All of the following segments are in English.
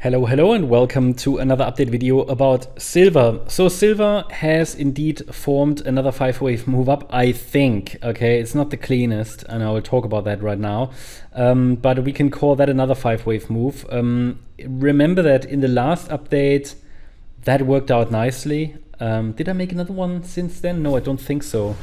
Hello and welcome to another update video about silver. So silver has indeed formed another 5-wave move up, I think. Okay, it's not the cleanest and I will talk about that right now, but we can call that another 5-wave move. Remember that in the last update that worked out nicely. Did I make another one since then? No, I don't think so.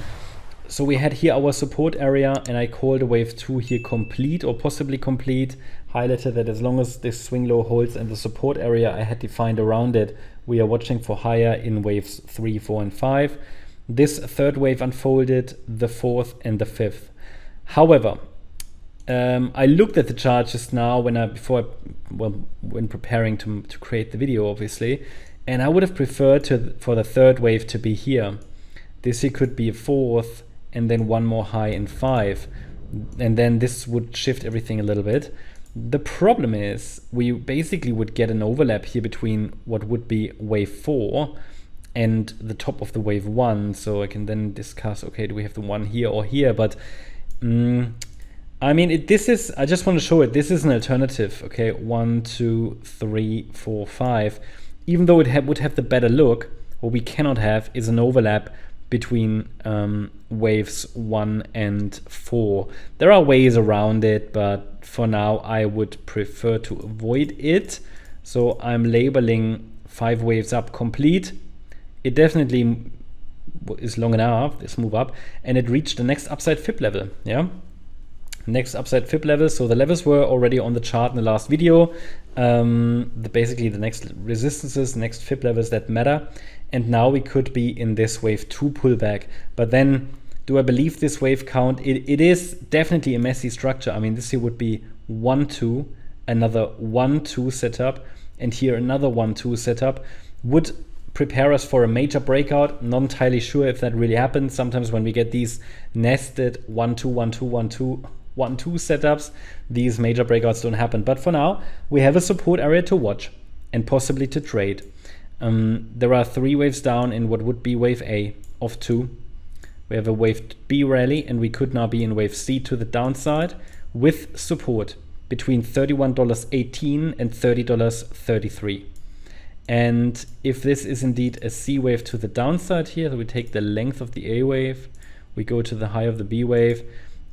So we had here our support area and I called a wave 2 here complete or possibly complete, highlighted that as long as this swing low holds and the support area I had defined around it, we are watching for higher in waves 3, 4 and 5. This third wave unfolded, the fourth and the fifth. However, I looked at the chart just now when preparing to create the video, obviously, and I would have preferred for the third wave to be here. This here could be a fourth and then one more high in 5, and then this would shift everything a little bit. The problem is we basically would get an overlap here between what would be wave 4 and the top of the wave 1. So I can then discuss, okay, do we have the one here or here? But I mean, I just want to show it. This is an alternative. Okay, 1, 2, 3, 4, 5. Even though it would have the better look, what we cannot have is an overlap between waves 1 and 4. There are ways around it, but for now I would prefer to avoid it. So I'm labeling 5 waves up complete. It definitely is long enough, this move up, and it reached the next upside fib level. Yeah, next upside fib level. So the levels were already on the chart in the last video. Basically the next resistances, next fib levels that matter. And now we could be in this wave 2 pullback. But then, do I believe this wave count? It is definitely a messy structure. I mean, this here would be 1, 2, another 1, 2 setup, and here another 1, 2 setup. Would prepare us for a major breakout. Not entirely sure if that really happens. Sometimes when we get these nested 1, 2, 1, 2, 1, 2, 1, 2 setups, these major breakouts don't happen. But for now, we have a support area to watch and possibly to trade. There are 3 waves down in what would be wave A of 2. We have a wave B rally, and we could now be in wave C to the downside with support between $31.18 and $30.33. And if this is indeed a C wave to the downside here, so we take the length of the A wave, we go to the high of the B wave,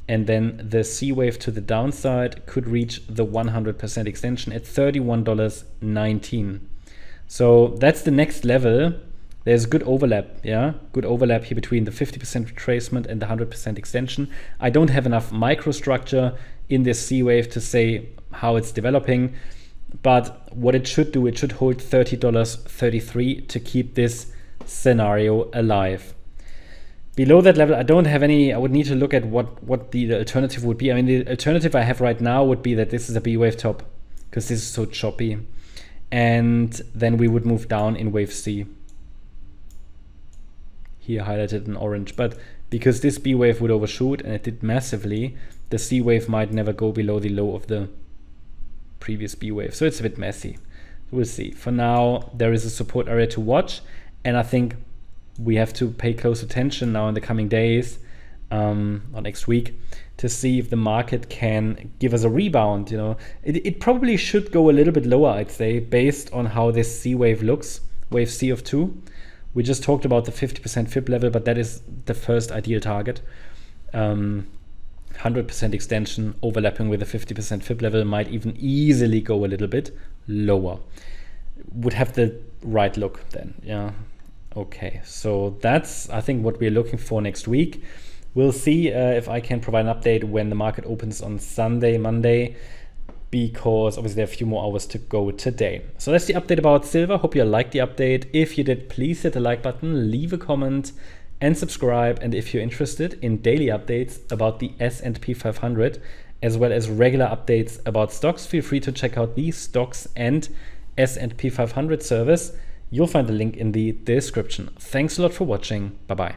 and then the C wave to the downside could reach the 100% extension at $31.19. So that's the next level. There's good overlap, yeah? Good overlap here between the 50% retracement and the 100% extension. I don't have enough microstructure in this C wave to say how it's developing, but what it should do, it should hold $30.33 to keep this scenario alive. Below that level, I don't have any. I would need to look at what the alternative would be. I mean, the alternative I have right now would be that this is a B wave top, because this is so choppy. And then we would move down in wave C. Here highlighted in orange. But because this B wave would overshoot, and it did massively, the C wave might never go below the low of the previous B wave. So it's a bit messy. We'll see. For now, there is a support area to watch. And I think we have to pay close attention now in the coming days, or next week, to see if the market can give us a rebound. You know, it probably should go a little bit lower, I'd say, based on how this C wave looks, wave C of 2. We just talked about the 50% fib level, but that is the first ideal target. 100% extension overlapping with a 50% fib level might even easily go a little bit lower. Would have the right look then, yeah. Okay, so that's, I think, what we're looking for next week. We'll see if I can provide an update when the market opens on Sunday, Monday, because obviously there are a few more hours to go today. So that's the update about silver. Hope you liked the update. If you did, please hit the like button, leave a comment, and subscribe. And if you're interested in daily updates about the S&P 500, as well as regular updates about stocks, feel free to check out the Stocks and S&P 500 service. You'll find the link in the description. Thanks a lot for watching. Bye-bye.